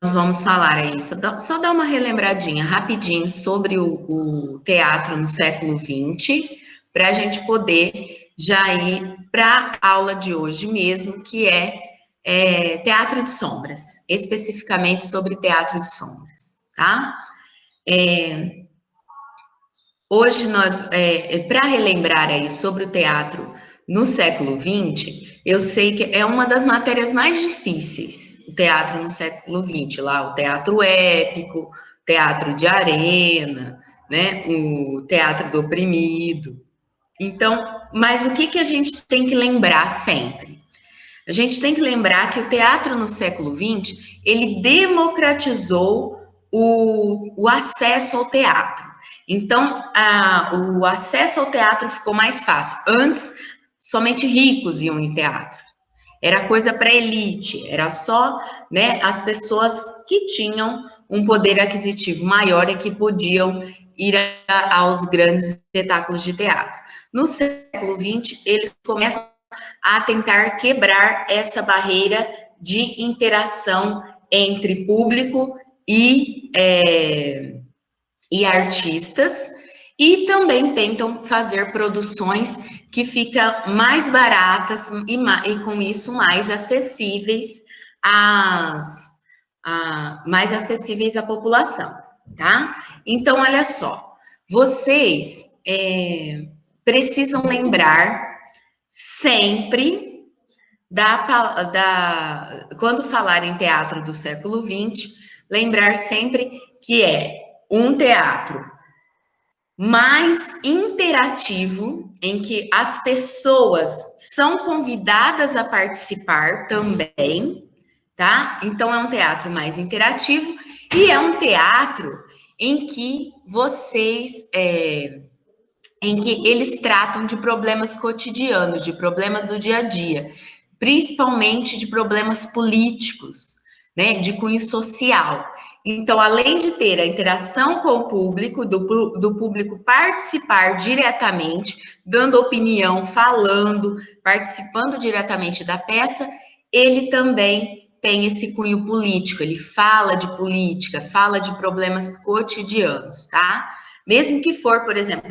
nós vamos falar aí, só dar uma relembradinha rapidinho sobre o teatro no século XX, para a gente poder já ir para a aula de hoje mesmo, que é teatro de sombras, especificamente sobre teatro de sombras, tá? Hoje nós, para relembrar aí sobre o teatro no século XX, eu sei que é uma das matérias mais difíceis, o teatro no século XX, lá o teatro épico, teatro de arena, né, o teatro do oprimido. Então, mas o que que a gente tem que lembrar sempre? A gente tem que lembrar que o teatro no século XX, ele democratizou o acesso ao teatro. Então, o acesso ao teatro ficou mais fácil. Antes, somente ricos iam em teatro. Era coisa para elite, era só, né, as pessoas que tinham um poder aquisitivo maior e que podiam ir aos grandes espetáculos de teatro. No século XX, eles começam a tentar quebrar essa barreira de interação entre público e artistas, e também tentam fazer produções que ficam mais baratas e com isso mais acessíveis mais acessíveis à população, tá? Então, olha só, vocês precisam lembrar sempre quando falar em teatro do século XX, lembrar sempre que é um teatro mais interativo, em que as pessoas são convidadas a participar também, tá? Então é um teatro mais interativo e é um teatro em que em que eles tratam de problemas cotidianos, de problemas do dia a dia, principalmente de problemas políticos, né, de cunho social. Então, além de ter a interação com o público, do público participar diretamente, dando opinião, falando, participando diretamente da peça, ele também tem esse cunho político, ele fala de política, fala de problemas cotidianos, tá? Mesmo que for, por exemplo,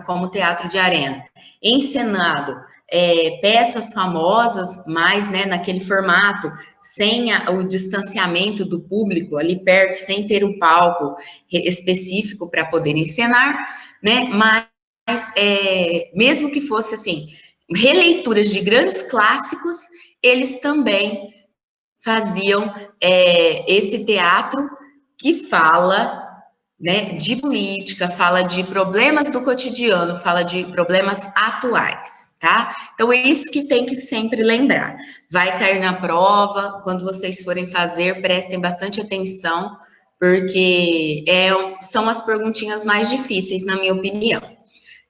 como teatro de arena, encenado peças famosas, mas né, naquele formato, sem o distanciamento do público ali perto, sem ter um palco específico para poder encenar, né? Mas mesmo que fosse assim, releituras de grandes clássicos, eles também faziam esse teatro que fala, né, de política, fala de problemas do cotidiano, fala de problemas atuais, tá? Então é isso que tem que sempre lembrar. Vai cair na prova, quando vocês forem fazer, prestem bastante atenção, porque são as perguntinhas mais difíceis, na minha opinião,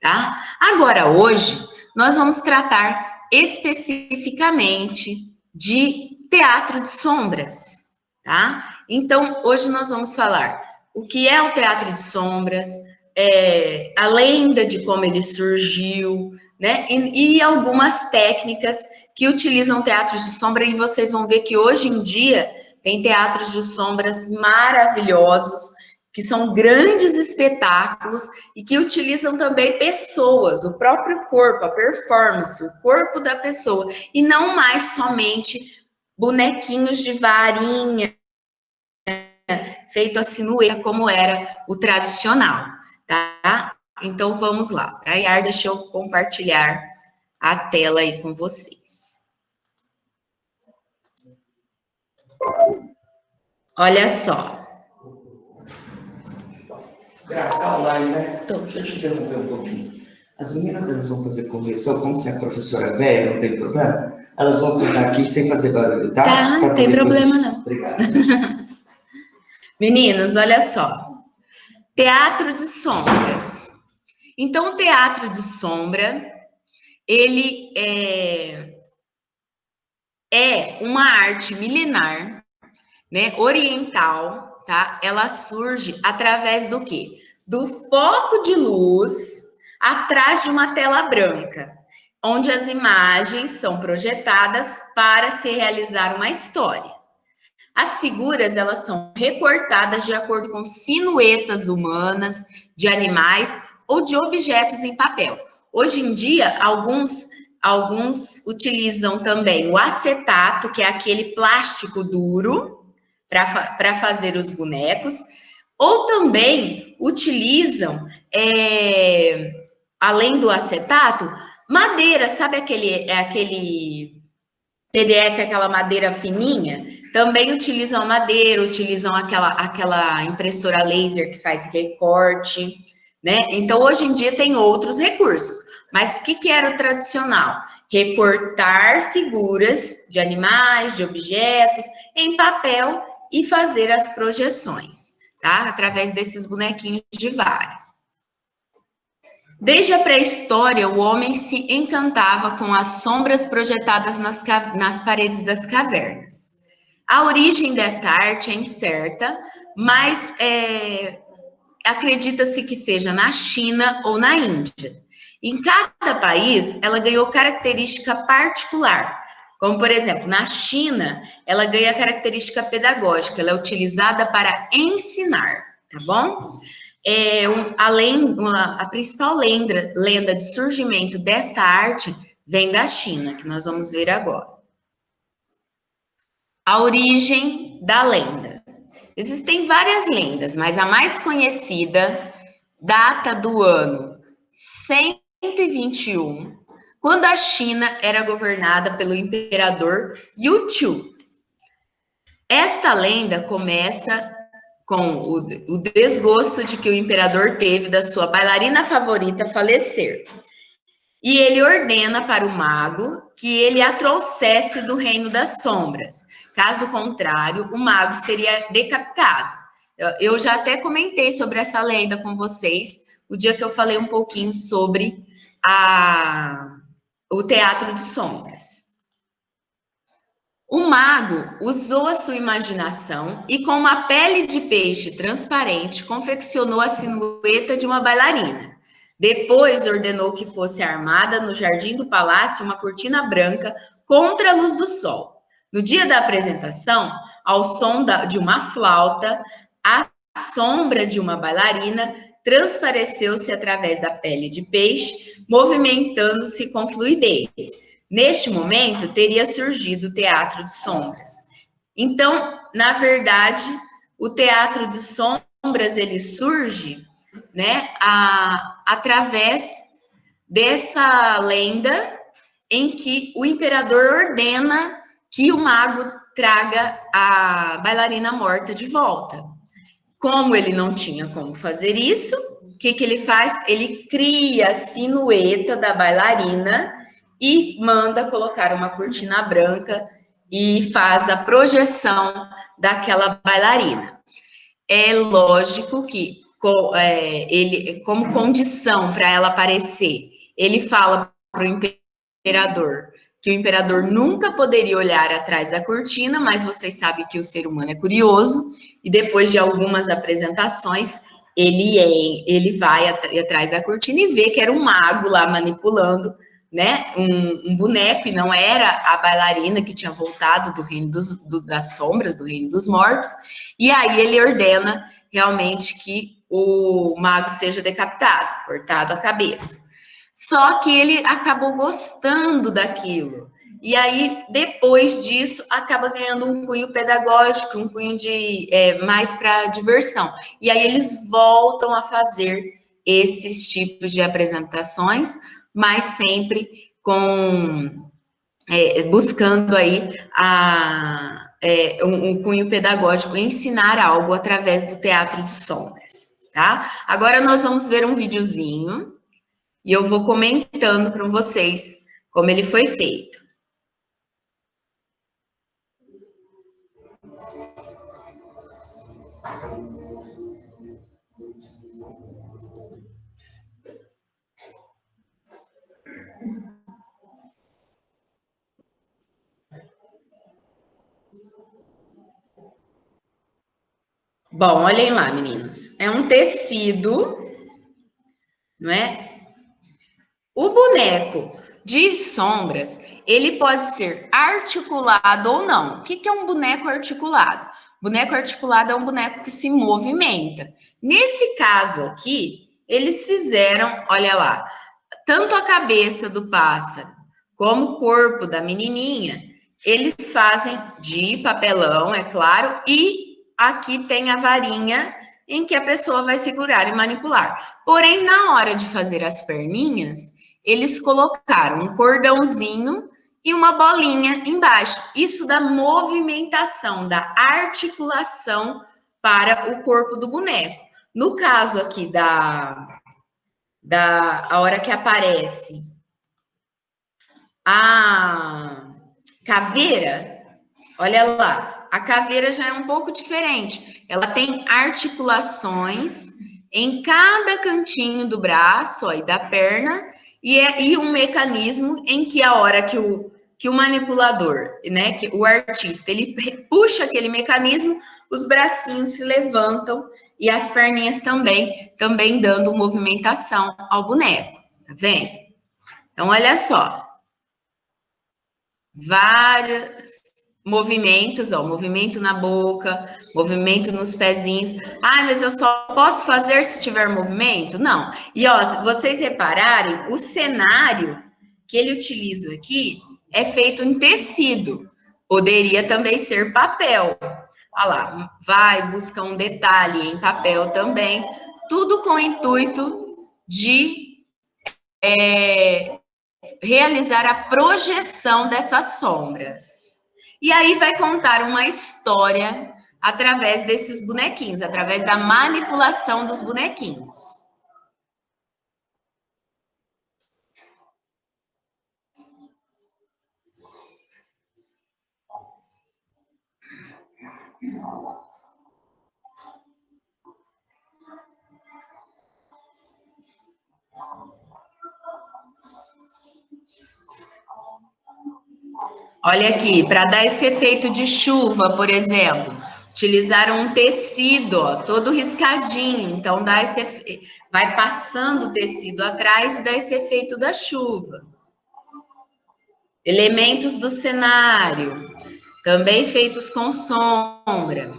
tá? Agora, hoje, nós vamos tratar especificamente de teatro de sombras, tá? Então, hoje nós vamos falar o que é o teatro de sombras, a lenda de como ele surgiu, né? E algumas técnicas que utilizam teatros de sombra, e vocês vão ver que hoje em dia tem teatros de sombras maravilhosos, que são grandes espetáculos e que utilizam também pessoas, o próprio corpo, a performance, o corpo da pessoa, e não mais somente bonequinhos de varinha feito a sinueta, como era o tradicional, tá? Então, vamos lá. Para Yar, deixa eu compartilhar a tela aí com vocês. Olha só. Graça, tá online, né? Então, deixa eu te interromper um pouquinho. As meninas, elas vão fazer correção, como se a professora é velha, não tem problema, elas vão sentar aqui sem fazer barulho, tá? Tá, não tem problema não. Obrigado. Meninos, olha só. Teatro de sombras. Então, o teatro de sombra, ele é uma arte milenar, né, oriental, tá? Ela surge através do quê? Do foco de luz atrás de uma tela branca, onde as imagens são projetadas para se realizar uma história. As figuras, elas são recortadas de acordo com silhuetas humanas, de animais ou de objetos em papel. Hoje em dia, alguns utilizam também o acetato, que é aquele plástico duro, para fazer os bonecos, ou também utilizam, além do acetato, madeira, sabe aquele PDF, aquela madeira fininha? Também utilizam madeira, utilizam aquela impressora laser que faz recorte, né? Então, hoje em dia tem outros recursos. Mas o que era o tradicional? Recortar figuras de animais, de objetos, em papel e fazer as projeções, tá? Através desses bonequinhos de vara. Desde a pré-história, o homem se encantava com as sombras projetadas nas paredes das cavernas. A origem desta arte é incerta, mas acredita-se que seja na China ou na Índia. Em cada país, ela ganhou característica particular. Como, por exemplo, na China, ela ganha característica pedagógica, ela é utilizada para ensinar, tá bom? A principal lenda de surgimento desta arte vem da China, que nós vamos ver agora. A origem da lenda. Existem várias lendas, mas a mais conhecida data do ano 121, quando a China era governada pelo imperador Yu. Esta lenda começa com o desgosto de que o imperador teve da sua bailarina favorita falecer. E ele ordena para o mago que ele a trouxesse do reino das sombras. Caso contrário, o mago seria decapitado. Eu já até comentei sobre essa lenda com vocês, o dia que eu falei um pouquinho sobre o teatro de sombras. O mago usou a sua imaginação e, com uma pele de peixe transparente, confeccionou a silhueta de uma bailarina. Depois ordenou que fosse armada no jardim do palácio uma cortina branca contra a luz do sol. No dia da apresentação, ao som de uma flauta, a sombra de uma bailarina transpareceu-se através da pele de peixe, movimentando-se com fluidez. Neste momento, teria surgido o teatro de sombras. Então, na verdade, o teatro de sombras, ele surge, né, através dessa lenda em que o imperador ordena que o mago traga a bailarina morta de volta. Como ele não tinha como fazer isso, o que ele faz? Ele cria a silhueta da bailarina e manda colocar uma cortina branca e faz a projeção daquela bailarina. É lógico que ele, como condição para ela aparecer, ele fala para o imperador que o imperador nunca poderia olhar atrás da cortina, mas vocês sabem que o ser humano é curioso, e depois de algumas apresentações, ele vai atrás da cortina e vê que era um mago lá manipulando, né, um boneco, e não era a bailarina que tinha voltado do reino das sombras, do reino dos mortos, e aí ele ordena realmente que o mago seja decapitado, cortado a cabeça. Só que ele acabou gostando daquilo. E aí, depois disso, acaba ganhando um cunho pedagógico, um cunho de mais para diversão. E aí eles voltam a fazer esses tipos de apresentações, mas sempre buscando aí um cunho pedagógico, ensinar algo através do teatro de sombras, tá? Agora nós vamos ver um videozinho e eu vou comentando para vocês como ele foi feito. Bom, olhem lá, meninos. É um tecido, não é? O boneco de sombras, ele pode ser articulado ou não. O que é um boneco articulado? Boneco articulado é um boneco que se movimenta. Nesse caso aqui, eles fizeram, olha lá, tanto a cabeça do pássaro como o corpo da menininha, eles fazem de papelão, é claro, e aqui tem a varinha em que a pessoa vai segurar e manipular. Porém, na hora de fazer as perninhas, eles colocaram um cordãozinho e uma bolinha embaixo. Isso dá movimentação, da articulação para o corpo do boneco. No caso aqui a hora que aparece a caveira, olha lá, a caveira já é um pouco diferente. Ela tem articulações em cada cantinho do braço ó, e da perna, e um mecanismo em que a hora que o manipulador, né, que o artista, ele puxa aquele mecanismo, os bracinhos se levantam e as perninhas também dando movimentação ao boneco, tá vendo? Então, olha só. Vários movimentos, ó, movimento na boca, movimento nos pezinhos. Ah, mas eu só posso fazer se tiver movimento? Não. E ó, se vocês repararem, o cenário que ele utiliza aqui é feito em tecido. Poderia também ser papel. Olha lá, vai, busca um detalhe em papel também. Tudo com o intuito de realizar a projeção dessas sombras. E aí vai contar uma história através desses bonequinhos, através da manipulação dos bonequinhos. Olha aqui, para dar esse efeito de chuva, por exemplo, utilizaram um tecido, ó, todo riscadinho, então dá esse, vai passando o tecido atrás e dá esse efeito da chuva. Elementos do cenário, também feitos com sombra.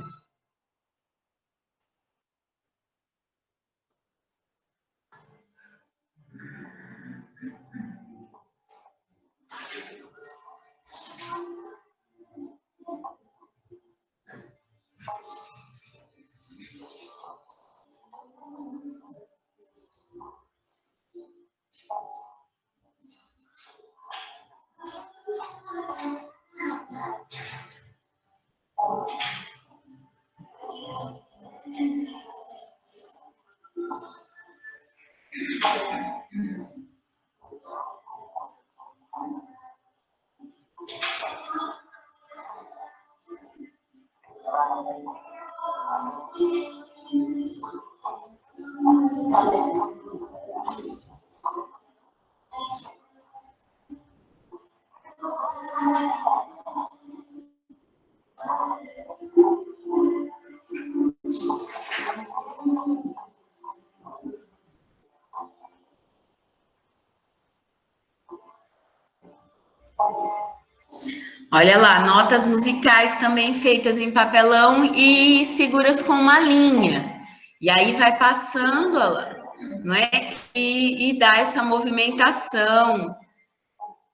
Olha lá, notas musicais também feitas em papelão e seguras com uma linha. E aí vai passando, olha lá, não é? E dá essa movimentação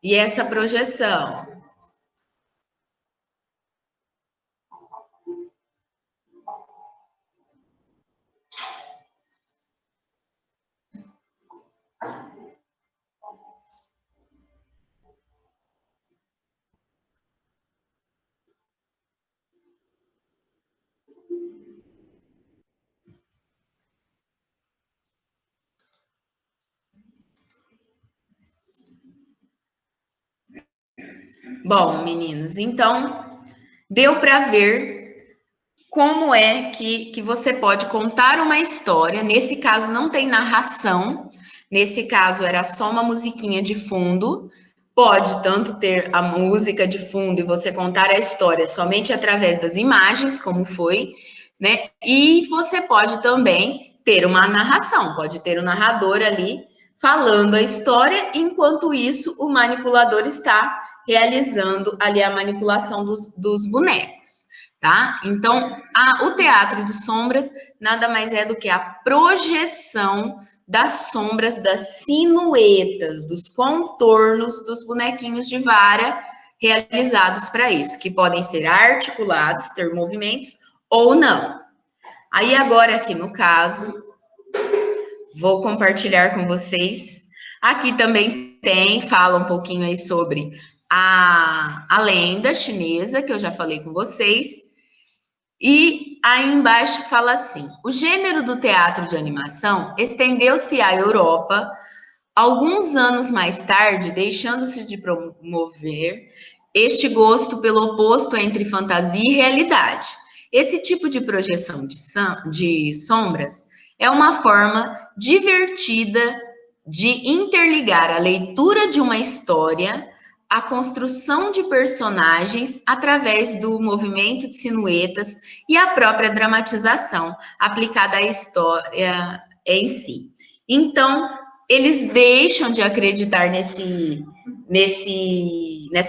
e essa projeção. Bom, meninos, então deu para ver como é que você pode contar uma história. Nesse caso, não tem narração, nesse caso, era só uma musiquinha de fundo. Pode tanto ter a música de fundo e você contar a história somente através das imagens, como foi, né? E você pode também ter uma narração, pode ter um narrador ali falando a história, enquanto isso o manipulador está realizando ali a manipulação dos bonecos, tá? Então, o teatro de sombras nada mais é do que a projeção das sombras, das silhuetas, dos contornos dos bonequinhos de vara realizados para isso, que podem ser articulados, ter movimentos ou não. Aí agora aqui no caso, vou compartilhar com vocês. Aqui também fala um pouquinho aí sobre a lenda chinesa, que eu já falei com vocês. E aí embaixo fala assim: o gênero do teatro de animação estendeu-se à Europa alguns anos mais tarde, deixando-se de promover este gosto pelo oposto entre fantasia e realidade. Esse tipo de projeção de sombras é uma forma divertida de interligar a leitura de uma história à construção de personagens através do movimento de silhuetas e a própria dramatização aplicada à história em si. Então, eles deixam de acreditar nessa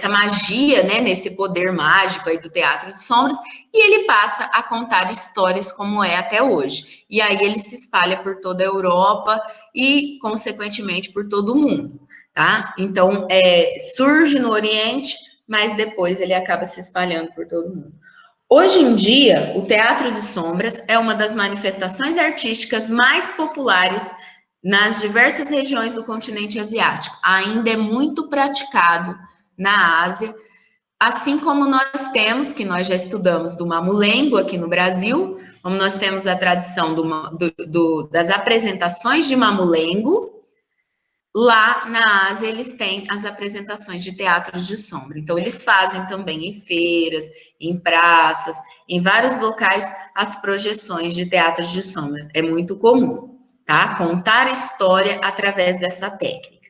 magia, né, nesse poder mágico aí do teatro de sombras, e ele passa a contar histórias como é até hoje. E aí ele se espalha por toda a Europa e, consequentemente, por todo o mundo, tá? Então, surge no Oriente, mas depois ele acaba se espalhando por todo o mundo. Hoje em dia, o teatro de sombras é uma das manifestações artísticas mais populares nas diversas regiões do continente asiático. Ainda é muito praticado na Ásia, assim como nós temos, que nós já estudamos do mamulengo aqui no Brasil, como nós temos a tradição das apresentações de mamulengo, lá na Ásia eles têm as apresentações de teatros de sombra. Então eles fazem também em feiras, em praças, em vários locais as projeções de teatros de sombra. É muito comum, tá? Contar história através dessa técnica.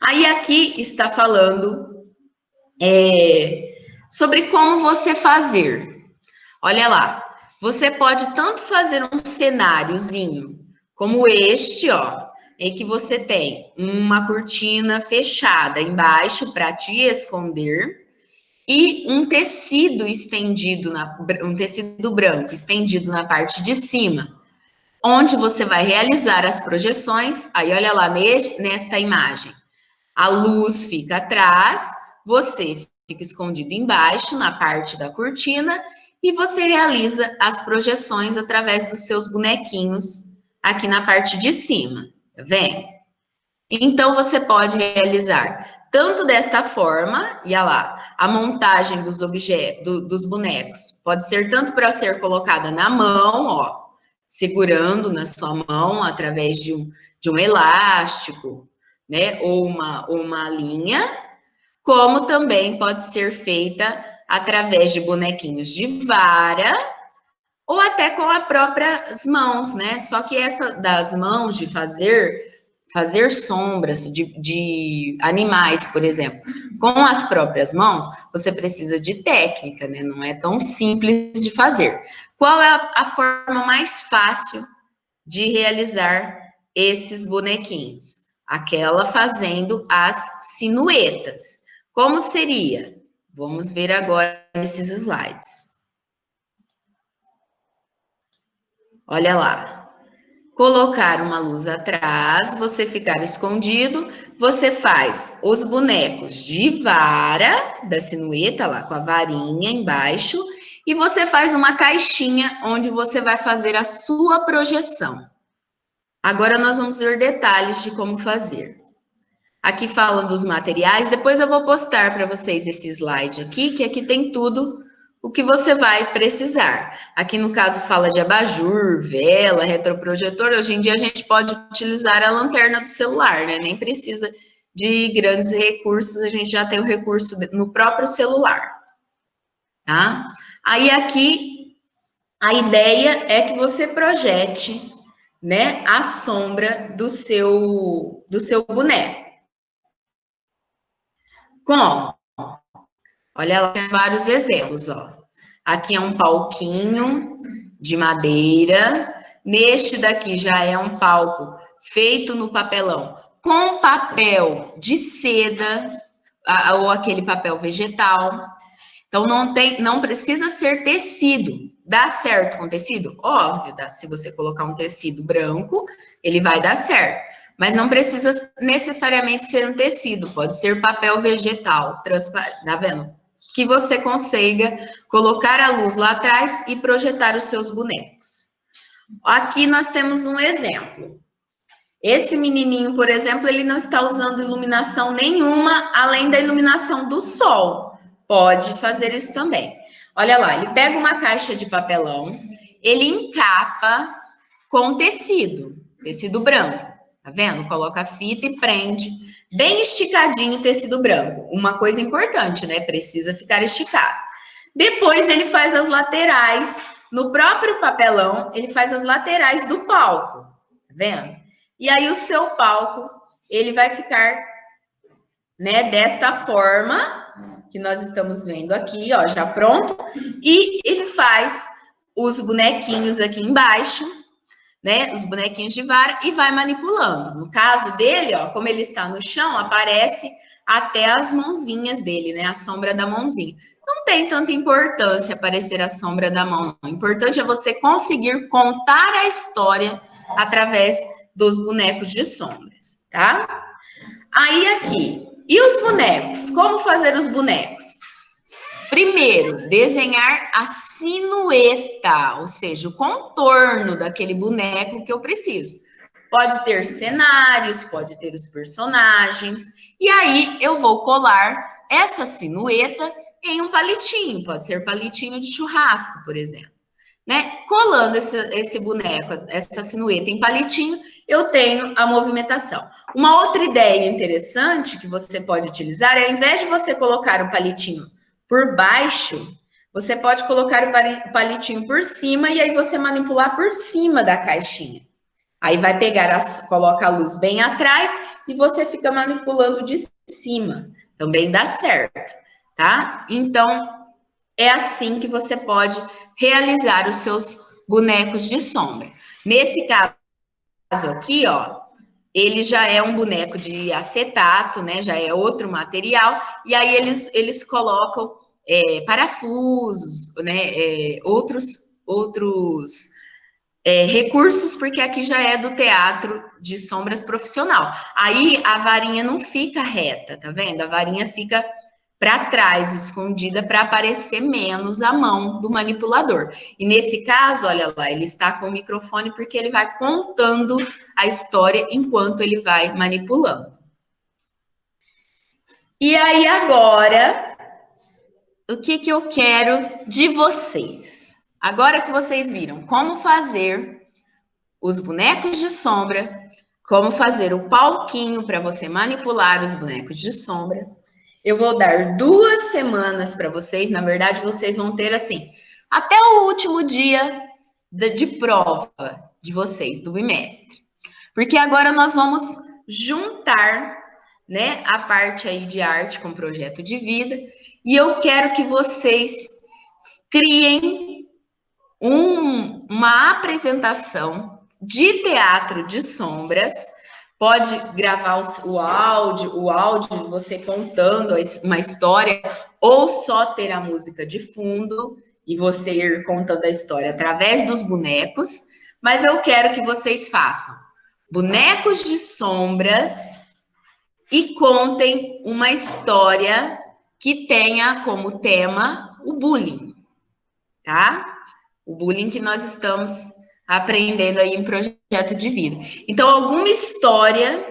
Aí aqui está falando sobre como você fazer. Olha lá, você pode tanto fazer um cenáriozinho como este, ó, em que você tem uma cortina fechada embaixo para te esconder e um tecido estendido, um tecido branco estendido na parte de cima, onde você vai realizar as projeções. Aí olha lá nesta imagem, a luz fica atrás, você fica escondido embaixo na parte da cortina e você realiza as projeções através dos seus bonequinhos aqui na parte de cima, tá vendo? Então, você pode realizar tanto desta forma, e olha lá, a montagem dos objetos, dos bonecos, pode ser tanto para ser colocada na mão, ó, segurando na sua mão através de um elástico, né, ou uma linha, como também pode ser feita através de bonequinhos de vara, ou até com as próprias mãos, né? Só que essa das mãos de fazer sombras de animais, por exemplo, com as próprias mãos, você precisa de técnica, né? Não é tão simples de fazer. Qual é a forma mais fácil de realizar esses bonequinhos? Aquela fazendo as silhuetas. Como seria? Vamos ver agora esses slides. Olha lá. Colocar uma luz atrás, você ficar escondido, você faz os bonecos de vara, da silhueta lá, com a varinha embaixo, e você faz uma caixinha onde você vai fazer a sua projeção. Agora nós vamos ver detalhes de como fazer. Aqui falam dos materiais, depois eu vou postar para vocês esse slide aqui, que aqui tem tudo o que você vai precisar. Aqui no caso fala de abajur, vela, retroprojetor. Hoje em dia a gente pode utilizar a lanterna do celular, né? Nem precisa de grandes recursos, a gente já tem o recurso no próprio celular, tá? Aí aqui a ideia é que você projete, né, a sombra do seu boneco. Como? Olha lá, tem vários exemplos, ó. Aqui é um palquinho de madeira. Neste daqui já é um palco feito no papelão com papel de seda ou aquele papel vegetal. Então, não precisa ser tecido. Dá certo com tecido? Óbvio, dá. Se você colocar um tecido branco, ele vai dar certo. Mas não precisa necessariamente ser um tecido. Pode ser papel vegetal, transparente. Tá vendo? Que você consiga colocar a luz lá atrás e projetar os seus bonecos. Aqui nós temos um exemplo. Esse menininho, por exemplo, ele não está usando iluminação nenhuma, além da iluminação do sol. Pode fazer isso também. Olha lá, ele pega uma caixa de papelão, ele encapa com tecido branco, tá vendo? Coloca a fita e prende bem esticadinho o tecido branco. Uma coisa importante, né? Precisa ficar esticado. Depois ele faz as laterais, no próprio papelão, ele faz as laterais do palco, tá vendo? E aí o seu palco, ele vai ficar, né, desta forma que nós estamos vendo aqui, ó, já pronto. E ele faz os bonequinhos aqui embaixo, né, os bonequinhos de vara e vai manipulando. No caso dele, ó, como ele está no chão, aparece até as mãozinhas dele, né, a sombra da mãozinha. Não tem tanta importância aparecer a sombra da mão. O importante é você conseguir contar a história através dos bonecos de sombras, tá? Aí aqui, e os bonecos? Como fazer os bonecos? Primeiro, desenhar a sinueta, ou seja, o contorno daquele boneco que eu preciso. Pode ter cenários, pode ter os personagens, e aí eu vou colar essa sinueta em um palitinho, pode ser palitinho de churrasco, por exemplo. Né? Colando esse boneco, essa sinueta em palitinho, eu tenho a movimentação. Uma outra ideia interessante que você pode utilizar é, ao invés de você colocar o palitinho por baixo, você pode colocar o palitinho por cima e aí você manipular por cima da caixinha. Aí vai pegar, coloca a luz bem atrás e você fica manipulando de cima. Também dá certo, tá? Então, é assim que você pode realizar os seus bonecos de sombra. Nesse caso aqui, ó, ele já é um boneco de acetato, né? Já é outro material. E aí eles colocam parafusos, né? Outros recursos, porque aqui já é do teatro de sombras profissional. Aí a varinha não fica reta, tá vendo? A varinha fica para trás, escondida, para aparecer menos a mão do manipulador. E nesse caso, olha lá, ele está com o microfone porque ele vai contando a história enquanto ele vai manipulando. E aí agora, o que eu quero de vocês? Agora que vocês viram como fazer os bonecos de sombra, como fazer o palquinho para você manipular os bonecos de sombra, eu vou dar 2 semanas para vocês. Na verdade, vocês vão ter, assim, até o último dia de prova de vocês, do bimestre. Porque agora nós vamos juntar, né, a parte aí de arte com projeto de vida. E eu quero que vocês criem uma apresentação de teatro de sombras. Pode gravar o áudio, você contando uma história, ou só ter a música de fundo e você ir contando a história através dos bonecos. Mas eu quero que vocês façam bonecos de sombras e contem uma história que tenha como tema o bullying, tá? O bullying que nós estamos aprendendo aí em projeto de vida. Então, alguma história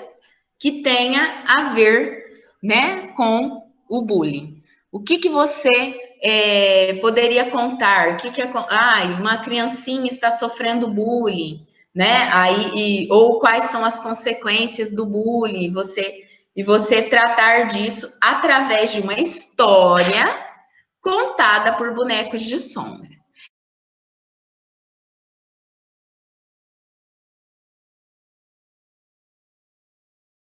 que tenha a ver, né, com o bullying. O que você poderia contar? O que uma criancinha está sofrendo bullying, né? Ou quais são as consequências do bullying? E você tratar disso através de uma história contada por bonecos de sombra.